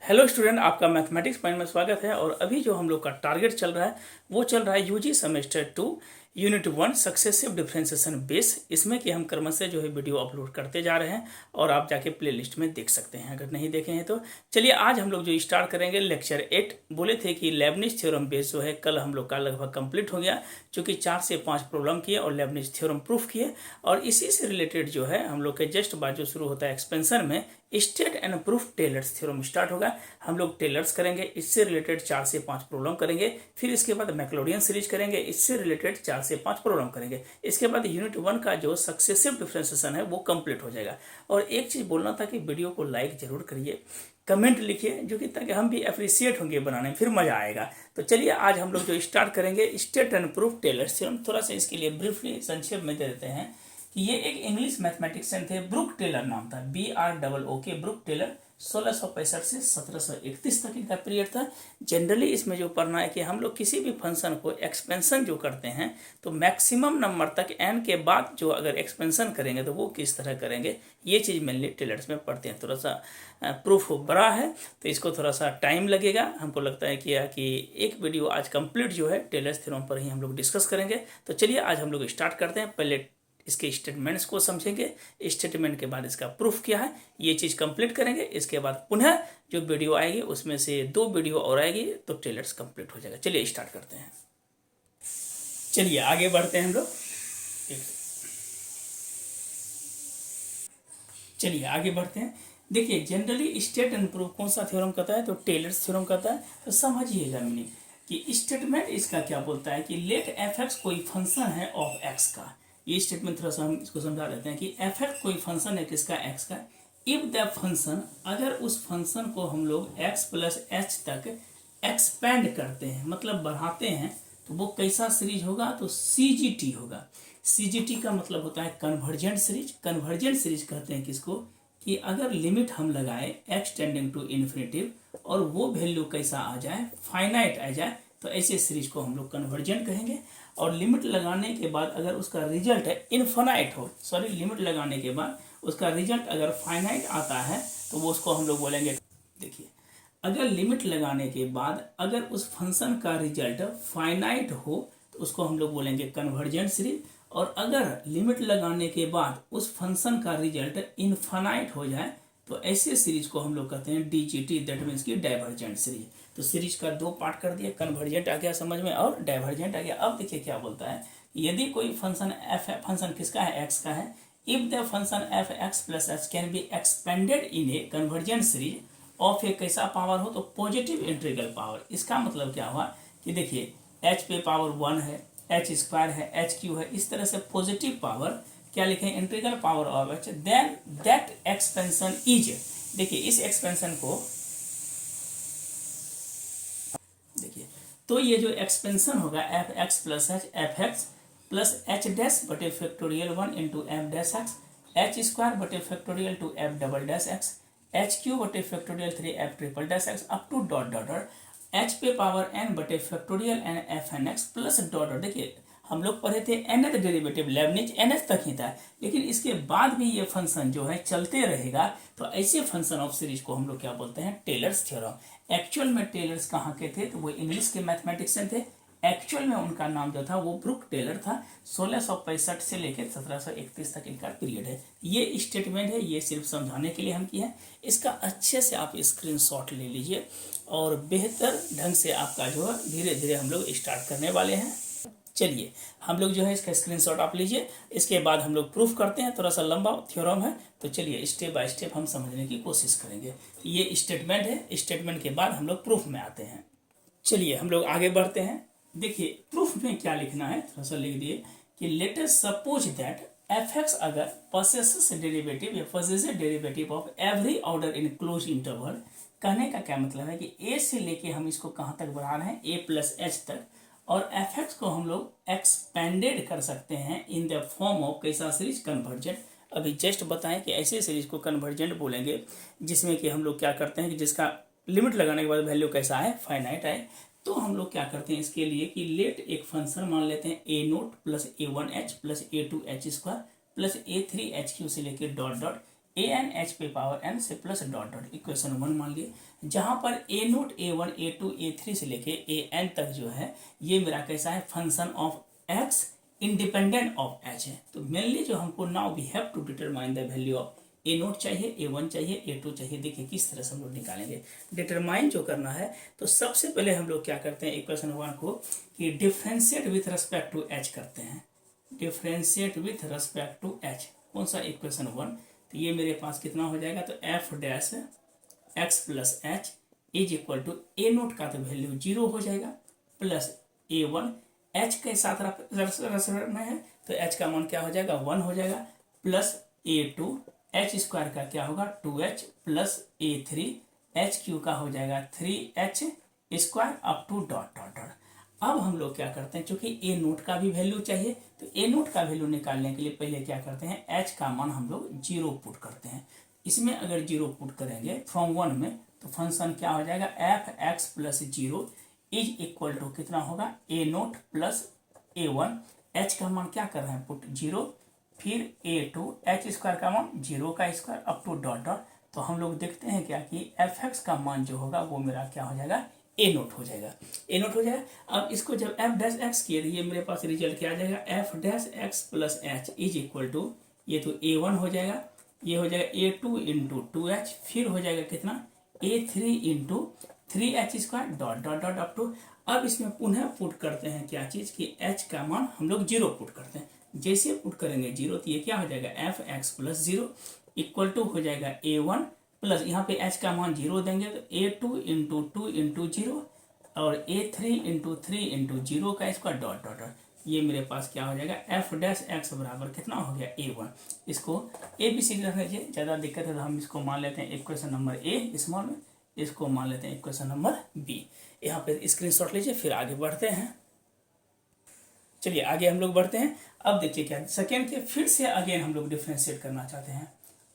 Hello student, आपका mathematics point में स्वागत है। और अभी जो हम लोग का टारगेट चल रहा है वो चल रहा है UG semester 2 unit 1 successive differentiation base. इसमें कि हम क्रमशः जो है वीडियो अपलोड करते जा रहे हैं और आप जाके प्लेलिस्ट में देख सकते हैं अगर नहीं देखे हैं तो। चलिए आज हम लोग जो स्टार्ट करेंगे लेक्चर 8। बोले थे कि लेबनिज थ्योरम बेस जो है कल हम लोग का लगभग कंप्लीट हो गया, चूँकि 4 से 5 प्रॉब्लम किए और लेबनिज थ्योरम प्रूफ किए। और इसी से रिलेटेड जो है हम लोग के जस्ट बाद जो शुरू होता है एक्सपेंशन में state and proof Taylor's theorem start होगा। हम लोग टेलर्स करेंगे, इससे रिलेटेड 4 से 5 प्रॉब्लम करेंगे। फिर इसके बाद मैक्लोडियन सीरीज करेंगे, इससे रिलेटेड 4 से 5 प्रॉब्लम करेंगे। इसके बाद यूनिट 1 का जो सक्सेसिव डिफरेंशिएशन है वो कंप्लीट हो जाएगा। और एक चीज बोलना था कि वीडियो को लाइक जरूर करिए, कमेंट लिखिए, जो कि ताकि हम भी अप्रिशिएट होंगे बनाने में, फिर मजा आएगा। तो चलिए आज हम लोग जो स्टार्ट करेंगे state and proof Taylor's theorem. थोड़ा सा इसके लिए ब्रीफली संक्षेप में दे देते हैं कि ये एक इंग्लिश मैथमेटिशियन थे, ब्रूक टेलर नाम था, BROOK, ब्रूक टेलर। 1665 से 1731 तक इनका पीरियड था। जनरली इसमें जो पढ़ना है कि हम लोग किसी भी फंक्शन को एक्सपेंशन जो करते हैं तो मैक्सिमम नंबर तक n के बाद जो अगर एक्सपेंशन करेंगे तो वो किस तरह करेंगे, ये चीज़ मेनली टेलर्स में पढ़ते हैं। थोड़ा सा प्रूफ बड़ा है तो इसको थोड़ा सा टाइम लगेगा। हमको लगता है कि एक वीडियो आज कंप्लीट जो है टेलर्स थ्योरम पर ही हम लोग डिस्कस करेंगे। तो चलिए आज हम लोग स्टार्ट करते हैं। पहले इसके स्टेटमेंट्स को समझेंगे, स्टेटमेंट के बाद इसका प्रूफ क्या है ये चीज़ कंप्लीट करेंगे। इसके बाद पुनः जो वीडियो आएगी उसमें से 2 वीडियो और आएगी तो टेलर्स कंप्लीट हो जाएगा। चलिए स्टार्ट करते हैं। चलिए आगे बढ़ते हैं हम लोग। चलिए आगे बढ़ते हैं। देखिए जनरली स्टेट एंड प्रूफ कौन सा थ्योरम कहता है तो टेलर्स थ्योरम कहता है। तो समझिएगा मीनिंग कि स्टेटमेंट इसका क्या बोलता है कि लेट f(x) कोई फंक्शन है ऑफ x का। ये स्टेटमेंट थोड़ा सा हम इसको समझा देते हैं कि f(x) कोई फंक्शन है किसका, x का। इफ द फंक्शन, अगर उस फंक्शन को हम लोग x + h तक एक्सपेंड करते हैं, मतलब बढ़ाते हैं, तो वो कैसा सीरीज होगा तो CGT होगा। CGT का मतलब होता है कन्वर्जेंट सीरीज। कन्वर्जेंट सीरीज कहते हैं किसको कि अगर लिमिट हम लगाए x टेंडिंग टू इन्फिनिटी और वो वैल्यू कैसा आ जाए, फाइनाइट आ जाए, तो ऐसे सीरीज को हम लोग कन्वर्जेंट कहेंगे। और लिमिट लगाने के बाद अगर उसका रिजल्ट है इनफाइनाइट हो, सॉरी लिमिट लगाने के बाद उसका रिजल्ट अगर फाइनाइट आता है तो वो उसको हम लोग बोलेंगे। देखिए अगर लिमिट लगाने के बाद अगर उस फंक्शन का रिजल्ट फाइनाइट हो तो उसको हम लोग बोलेंगे कन्वर्जेंट सीरीज। और अगर लिमिट लगाने के बाद उस फंक्शन का रिजल्ट इनफाइनाइट हो जाए तो ऐसे सीरीज को हम लोग कहते हैं DGT, दैट मीन्स की डाइवर्जेंट सीरीज। तो सीरीज का 2 पार्ट कर दिया, कन्वर्जेंट आ गया समझ में और डाइवर्जेंट आ गया। अब देखिए क्या बोलता है, यदि कोई फंक्शन फंक्शन किसका है, x का है। If the function f(x + h) can be expanded in a convergent series of a कैसा पावर हो तो पॉजिटिव इंटीग्रल पावर। इसका मतलब क्या हुआ कि देखिए h पे पावर 1 है, h² है, h³ है, इस तरह से पॉजिटिव पावर क्या लिखें, integral power of h, then that expansion is. देखिए इस एक्सपेंशन को देखिए, तो ये जो एक्सपेंशन होगा f(x + h), f(x + h dash बटे factorial 1 into f dash x, h² बटे factorial 2 f double dash x, h³ बटे factorial 3 f triple dash x up to dot dot h पे पावर n बटे factorial n fn x plus dot dot. देखिए हम लोग पढ़े थे nth derivative, Lebanese nth तक ही था, लेकिन इसके बाद भी ये फंक्शन जो है चलते रहेगा। तो ऐसे फंक्शन ऑफ सीरीज को हम लोग क्या बोलते हैं, टेलर्स थ्योरम। एक्चुअल में टेलर्स कहाँ के थे तो वो इंग्लिश के मैथमेटिशियन थे। एक्चुअल में उनका नाम जो था वो ब्रूक टेलर था। 1665 से लेकर 1731 तक इनका पीरियड है। ये स्टेटमेंट है, ये सिर्फ समझाने के लिए हम किए हैं। इसका अच्छे से आप स्क्रीनशॉट ले लीजिए और बेहतर ढंग से आपका जो है धीरे धीरे हम लोग स्टार्ट करने वाले हैं। चलिए हम लोग जो है इसका स्क्रीनशॉट आप लीजिए, इसके बाद हम लोग प्रूफ करते हैं। थोड़ा सा लंबा थ्योरम है तो चलिए स्टेप बाय स्टेप हम समझने की कोशिश करेंगे। ये स्टेटमेंट है, स्टेटमेंट के बाद हम लोग प्रूफ में आते हैं। चलिए हम लोग आगे बढ़ते हैं। देखिए प्रूफ में क्या लिखना है, थोड़ा सा लिख दिए कि let us suppose that f(x) अगर possesses डेरिवेटिव या possesses derivative of every order in close interval. कहने का क्या मतलब है कि a से लेके हम इसको कहाँ तक बढ़ा रहे हैं, a + h तक, और f(x) को हम लोग एक्सपेंडेड कर सकते हैं इन द फॉर्म ऑफ कैसा सीरीज, कन्वर्जेंट। अभी जस्ट बताएं कि ऐसे सीरीज को कन्वर्जेंट बोलेंगे जिसमें कि हम लोग क्या करते हैं कि जिसका लिमिट लगाने के बाद वैल्यू कैसा है, फाइनाइट आए। तो हम लोग क्या करते हैं इसके लिए कि लेट एक फंक्शन मान लेते हैं a0 + a1h + a2h² + a3h³ से लेकर डॉट डॉट AN H पे पावर n से प्लस डॉट डॉट इक्वेशन 1 मान लिए, जहां पर A0 A1 A2 A3 से लेके AN तक जो है ये मेरा कैसा है, function of x independent of h है। तो मेनली जो हमको now we have to determine the value of A0 चाहिए, A1 चाहिए, A2 चाहिए। देखिए किस तरह से हम लोग निकालेंगे। डिटरमाइन जो करना है तो सबसे पहले हम लोग क्या करते हैं, इक्वेशन 1 को कि differentiate with respect to h करते हैं। Differentiate with respect to h, कौन सा, इक्वेशन 1। तो ये मेरे पास कितना हो जाएगा, तो f dash x plus h is equal to A0 का तो वैल्यू 0 हो जाएगा, प्लस A1 h के साथ रेस्पेक्ट में है तो h का मान क्या हो जाएगा, 1 हो जाएगा, प्लस A2 h स्क्वायर का क्या होगा 2h, plus A3 h Q का हो जाएगा 3h square up to dot dot dot. अब हम लोग क्या करते हैं, चूंकि A0 का भी वैल्यू चाहिए तो A0 का वैल्यू निकालने के लिए पहले क्या करते हैं, h का मान हम लोग 0 पुट करते हैं। इसमें अगर 0 पुट करेंगे फ्रॉम 1 में तो फंक्शन क्या हो जाएगा, f(x plus 0) is equal to कितना होगा, A0 प्लस A1। h का मान क्या कर रहे हैं, पुट 0, फिर A2 h स्क्वायर का मान 0 का square up to dot dot. तो हम लोग देखते हैं क्या कि f(x) का मान जो होगा वो मेरा क्या हो जाएगा, A0 हो जाएगा, A0 हो जाएगा। अब इसको जब f डैश x किए तो ये मेरे पास रिजल्ट क्या आ जाएगा, f dash x plus h is equal to, ये तो A1 हो जाएगा, ये हो जाएगा A2 इंटू 2h, फिर हो जाएगा कितना, A3 into 3h square dot dot dot up to. अब इसमें पुनः पुट करते हैं क्या चीज कि h का मान हम लोग 0 पुट करते हैं। जैसे पुट करेंगे 0 तो ये क्या हो जाएगा, f(x प्लस 0) इक्वल टू हो जाएगा A1 प्लस यहाँ पे h का मान 0 देंगे तो A2 इंटू 2 इंटू 0 और A3 इंटू 3 इंटू 0 का स्क्वायर डॉट डॉट डॉट। ये मेरे पास क्या हो जाएगा, f डैश x बराबर कितना हो गया, A1। इसको ABC रख लीजिए, ज़्यादा दिक्कत है तो हम इसको मान लेते हैं इक्वेशन नंबर A स्मॉल में, इसको मान लेते हैं इक्वेशन नंबर B। यहाँ पे स्क्रीनशॉट लीजिए, फिर आगे बढ़ते हैं। चलिए आगे हम लोग बढ़ते हैं। अब देखिए क्या सेकेंड के फिर से अगेन हम लोग डिफ्रेंशिएट करना चाहते हैं।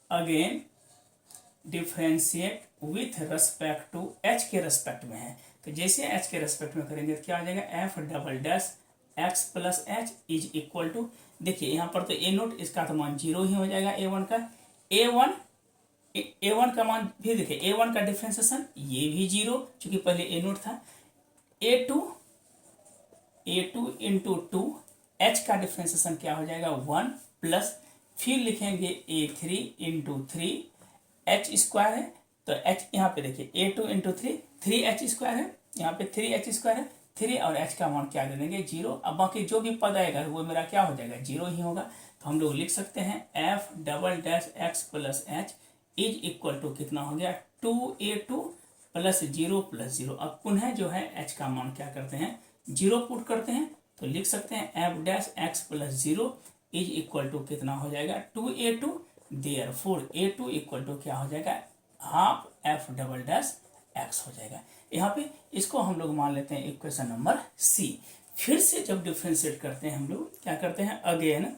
Again differentiate with respect to h के रेस्पेक्ट में है, तो जैसे h के रेस्पेक्ट में करेंगे तो क्या हो जाएगा, f double dash x plus h is equal to, देखिए यहाँ पर तो A0 इसका तो मान 0 ही हो जाएगा, A1 का, A1 का मान भी देखिए, A1 का डिफ्रेंशिएशन ये भी 0 चूंकि पहले A0 था, A2 इंटू 2 h का डिफ्रेंशिएशन क्या हो जाएगा 1, प्लस फिर लिखेंगे A3 इंटू 3 h स्क्वायर है, तो h यहाँ पे देखिए A2 इंटू 3h स्क्वायर है, यहाँ पे 3h स्क्वायर है, 3 और h का मान क्या दे देंगे 0। अब बाकी जो भी पद आएगा वो मेरा क्या हो जाएगा, 0 ही होगा। तो हम लोग लिख सकते हैं f double dash x plus h is equal to कितना हो गया, 2A2 प्लस 0 प्लस 0। अब पुनः जो है h का मान क्या करते हैं, 0 पुट करते हैं, तो लिख सकते हैं f dash x plus 0 is equal to कितना हो जाएगा, 2A2। Therefore A2 equal to क्या हो जाएगा, half f double dash x हो जाएगा। यहाँ पे इसको हम लोग मान लेते हैं इक्वेशन नंबर C। फिर से जब डिफ्रेंशिएट करते हैं हम लोग क्या करते हैं, again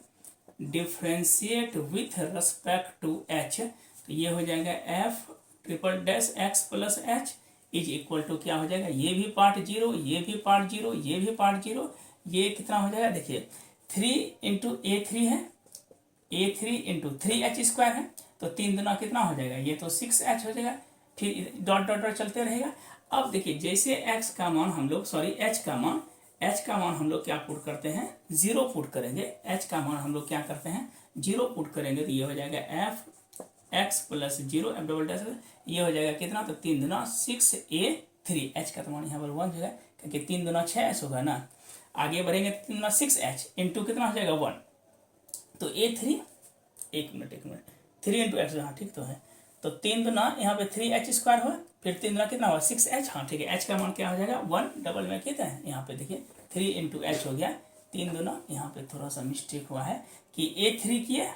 differentiate with respect to h, तो ये हो जाएगा f triple dash x plus h is equal to क्या हो जाएगा, ये भी पार्ट 0, ये भी पार्ट 0, ये भी पार्ट 0, ये कितना हो जाएगा, देखिए 3 इंटू A3 है, A3 इंटू 3h स्क्वायर है, तो 3 दुना कितना हो जाएगा, ये तो 6h हो जाएगा, फिर डॉट डॉट डॉट चलते रहेगा। अब देखिए जैसे x का मान हम लोग h का मान हम लोग क्या पुट करते हैं, 0 पुट करेंगे, h का मान हम लोग क्या करते हैं 0 पुट करेंगे, तो ये हो जाएगा f(x plus 0) f double dash, ये हो जाएगा कितना, तो 3 दुना 6A3, h का तो मान यहाँ पर 1 हो जाएगा क्योंकि 3 दुना 6h होगा ना। आगे बढ़ेंगे 3 दुना 6h इंटू कितना हो जाएगा 1, तो A3, एक मिनट 3 इंटू एक्स, हाँ ठीक तो है, तो 3 दुना यहाँ पे 3h स्क्वायर हुआ, फिर 3 दुना कितना हुआ 6h, हाँ ठीक है, h का मान क्या हो जाएगा 1, डबल में कितना है यहाँ पे देखिए 3 इंटू एच हो गया, 3 दुना, यहाँ पे थोड़ा सा मिस्टेक हुआ है कि A3 किए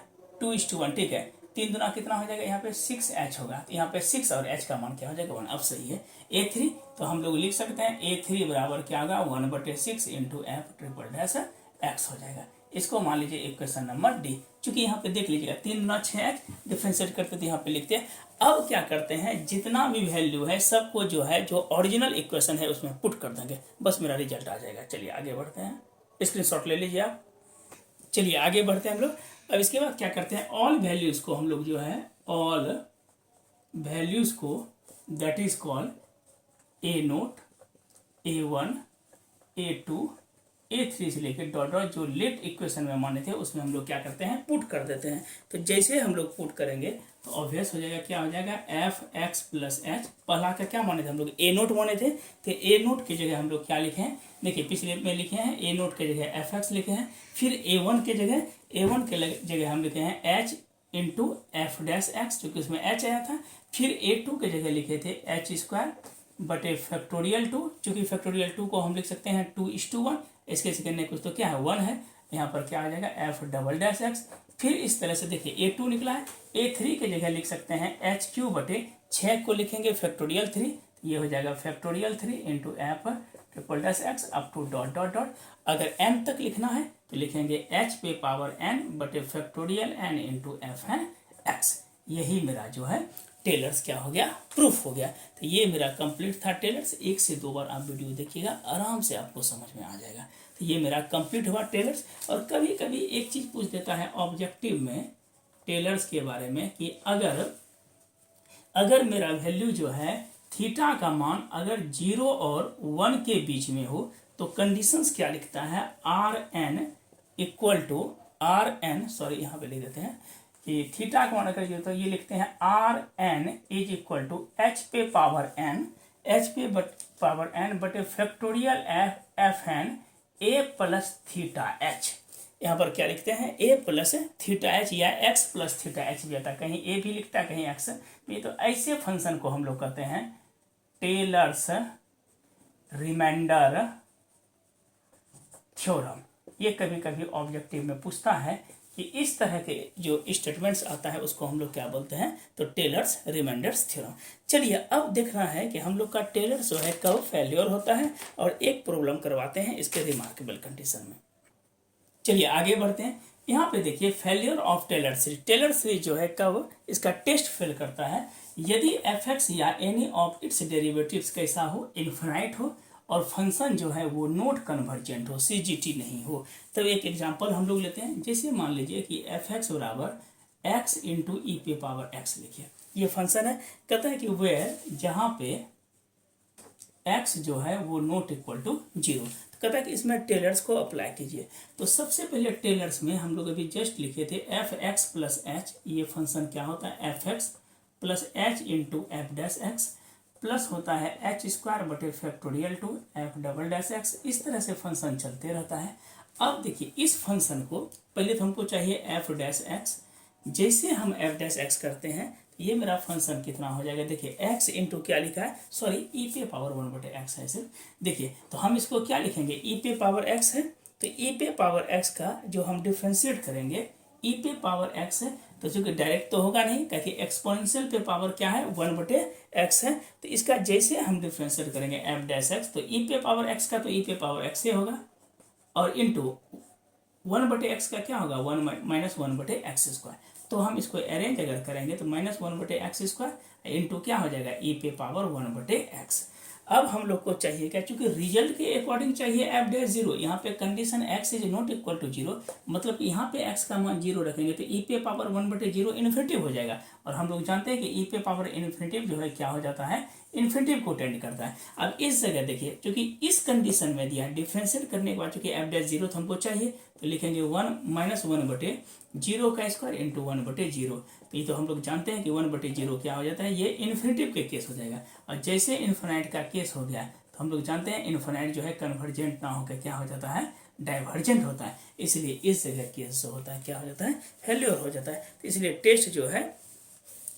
2:1, ठीक है, 3 दुना कितना हो जाएगा यहाँ पे 6h होगा, तो यहाँ पे 6 और h का मान क्या हो जाएगा 1। अब सही है A3, तो हम लोग लिख सकते हैं A3 बराबर क्या होगा 1/6 into f triple dash x हो जाएगा। इसको मान लीजिए इक्वेशन नंबर D। चूंकि यहाँ पे देख लीजिएगा 3 दुना 6h डिफ्रेंशिएट करते थे, यहाँ पे लिखते हैं। अब क्या करते हैं, जितना भी वैल्यू है सबको जो है जो ओरिजिनल इक्वेशन है उसमें पुट कर देंगे, बस मेरा रिजल्ट आ जाएगा। चलिए आगे बढ़ते हैं, स्क्रीनशॉट ले लीजिए आप। चलिए आगे बढ़ते हैं हम लोग। अब इसके बाद क्या करते हैं, ऑल वैल्यूज को हम लोग जो है ऑल वैल्यूज को that is called A0, A1, A2, A3 से लेकर डॉट डॉट जो लेफ्ट इक्वेशन में माने थे उसमें हम लोग क्या करते हैं, पुट कर देते हैं। तो जैसे हम लोग पुट करेंगे तो ऑब्वियस हो जाएगा, क्या हो जाएगा, एफ एक्स प्लस एच। पहला का क्या माने थे हम लोग, A0 माने थे, तो A0 की जगह हम लोग क्या लिखे हैं, देखिए पिछले में लिखे हैं A0 की जगह एफ एक्स लिखे हैं, फिर A1 की जगह हम लिखे हैं H into F dash x, चूंकि उसमें एच आया था। फिर A2 की जगह लिखे थे एच स्क्वायर बटे फैक्टोरियल 2, चूंकि फैक्टोरियल 2 को हम लिख सकते हैं 2:1, इसके सेकेंड में कुछ तो क्या है 1 है, यहाँ पर क्या आ जाएगा एफ डबल डैश एक्स। फिर इस तरह से देखिए A2 निकला है, A3 की जगह लिख सकते हैं एच क्यू बटे 6 को लिखेंगे फैक्टोरियल 3, ये हो जाएगा factorial 3 into f triple dash x up to dot dot dot. अगर n तक लिखना है तो लिखेंगे एच पे पावर n बटे factorial n into f n x. यही मेरा जो है टेलर्स क्या हो गया, प्रूफ हो गया। तो ये मेरा कंप्लीट था टेलर्स। 1 से 2 बार आप वीडियो देखिएगा, आराम से आपको समझ में आ जाएगा। तो ये मेरा कंप्लीट हुआ टेलर्स। और कभी कभी एक चीज पूछ देता है ऑब्जेक्टिव में टेलर्स के बारे में कि अगर मेरा वैल्यू जो है थीटा का मान अगर 0 और 1 के बीच में हो तो कंडीशंस क्या लिखता है, R n equal to R n, sorry यहाँ पे लिख देते हैं कि थीटा का मान अगर तो ये लिखते हैं R n is equal to h पे पावर एन बटे factorial f n a plus theta h. यहाँ पर क्या लिखते हैं, ए प्लस थीटा एच या एक्स प्लस थीटा एच भी आता है, कहीं ए भी लिखता है कहीं एक्स भी। तो ऐसे फंक्शन को हम लोग कहते हैं टेलर्स रिमाइंडर थ्योरम। ये कभी कभी ऑब्जेक्टिव में पूछता है कि इस तरह के जो स्टेटमेंट्स आता है उसको हम लोग क्या बोलते हैं, तो टेलर्स रिमाइंडर्स थ्योरम। चलिए अब देखना है कि हम लोग का टेलर जो है कब फेल्योर होता है, और एक प्रॉब्लम करवाते हैं इसके रिमार्केबल कंडीशन में। चलिए आगे बढ़ते हैं। यहाँ पे देखिए failure of Taylor series. Taylor series जो है कब इसका टेस्ट फेल करता है, यदि एफ एक्स या एनी ऑफ इट्स डेरिवेटिव्स कैसा हो, इन्फिनाइट हो, और फंक्शन जो है वो नॉट कन्वर्जेंट हो, CGT नहीं हो। तब एक एग्जांपल हम लोग लेते हैं, जैसे मान लीजिए कि एफ एक्स बराबर एक्स इंटू ई पे पावर एक्स लिखिए। ये फंक्शन है, कहता है कि वेयर जहाँ पे एक्स जो है वो नॉट इक्वल टू 0, तो कहता है कि इसमें टेलर्स को अप्लाई कीजिए। तो सबसे पहले टेलर्स में हम लोग अभी जस्ट लिखे थे एफ एक्स प्लस एच, ये फंक्शन क्या होता है F x plus H into F dash x plus होता है एच स्क्वायर बटे factorial 2 F double dash x. इस तरह से फंक्शन चलते रहता है। अब देखिए इस फंक्शन को पहले तो हमको चाहिए एफ डैश एक्स। जैसे हम एफ डैश एक्स करते हैं ये मेरा फंक्शन कितना हो जाएगा, देखिए एक्स इंटू क्या लिखा है, सॉरी ई पे पावर 1 बटे एक्स है सिर्फ। देखिए तो हम इसको क्या लिखेंगे, ई पे पावर एक्स है, तो ई पे पावर एक्स का जो हम डिफ्रेंशिएट करेंगे ई पे पावर एक्स है, तो चूंकि डायरेक्ट तो होगा नहीं, क्योंकि एक्सपोनेंशियल पे पावर क्या है 1 बटे एक्स है। तो इसका जैसे हम डिफ्रेंशिएट करेंगे एफ डैश एक्स, तो ई पे पावर एक्स का तो ई पे पावर एक्स ही होगा, और इंटू 1 बटे एक्स का क्या होगा 1 माइनस 1 बटे एक्स स्क्वायर। तो हम इसको अरेंज अगर करेंगे तो माइनस 1 बटे एक्स स्क्वायर इंटू क्या हो जाएगा ई पे पावर 1 बटे एक्स। अब हम लोग को चाहिए क्या, चूंकि रिजल्ट के अकॉर्डिंग चाहिए एफ डैश 0, यहाँ पे condition x is not equal to 0, मतलब यहाँ पे एक्स का मान 0 रखेंगे तो ई पे पावर 1 बटे 0 इन्फिनिटिव हो जाएगा। और हम लोग जानते हैं कि ई पे पावर इन्फिनिटिव जो है क्या हो जाता है, इन्फिनिटिव को टेंड करता है। अब इस जगह देखिए क्योंकि इस कंडीशन में दिया डिफ्रेंशिएट करने के बाद चूंकि एफ डैश 0 तो हमको चाहिए, तो लिखेंगे 1 माइनस 1 बटे 0 का स्क्वायर इंटू 1 बटे 0। तो ये तो हम लोग जानते हैं कि 1 बटे 0 क्या हो जाता है, ये इन्फिनिटिव के केस हो जाएगा। और जैसे इन्फिनाइट का केस हो गया तो हम लोग जानते हैं इन्फिनाइट जो है कन्वर्जेंट ना होकर क्या हो जाता है, डाइवर्जेंट होता है। इसलिए इस जगह केस जो होता है क्या हो जाता है, फेल्योर हो जाता है। तो इसलिए टेस्ट जो है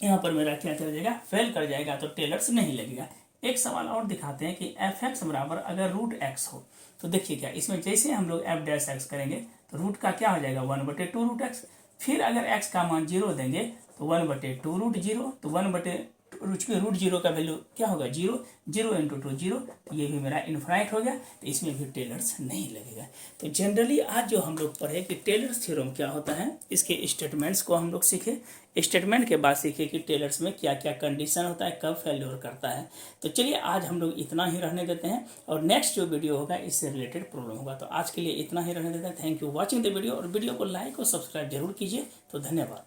यहाँ पर मेरा क्या चल जाएगा, फेल कर जाएगा, तो टेलर्स नहीं लगेगा। एक सवाल और दिखाते हैं कि एफ एक्स बराबर अगर रूट एक्स हो, तो देखिए क्या इसमें जैसे हम लोग एफ डैश एक्स करेंगे तो रूट का क्या हो जाएगा 1 बटे 2 रूट एक्स। फिर अगर एक्स का मान 0 देंगे तो 1 बटे 2 रूट 0, तो 1 बटे रूट 0 का वैल्यू क्या होगा 0, 0 इंटू 2 0, तो ये भी मेरा इन्फिनाइट हो गया, तो इसमें भी टेलर्स नहीं लगेगा। तो जनरली आज जो हम लोग पढ़े कि टेलर्स थ्योरम क्या होता है, इसके स्टेटमेंट्स को हम लोग सीखे। स्टेटमेंट के बाद सीखे कि टेलर्स में क्या क्या कंडीशन होता है, कब फेल्योर करता है। तो चलिए आज हम लोग इतना ही रहने देते हैं, और नेक्स्ट जो वीडियो होगा इससे रिलेटेड प्रॉब्लम होगा। तो आज के लिए इतना ही रहने देते हैं। Thank you watching the video, और वीडियो को लाइक और सब्सक्राइब जरूर कीजिए। तो धन्यवाद।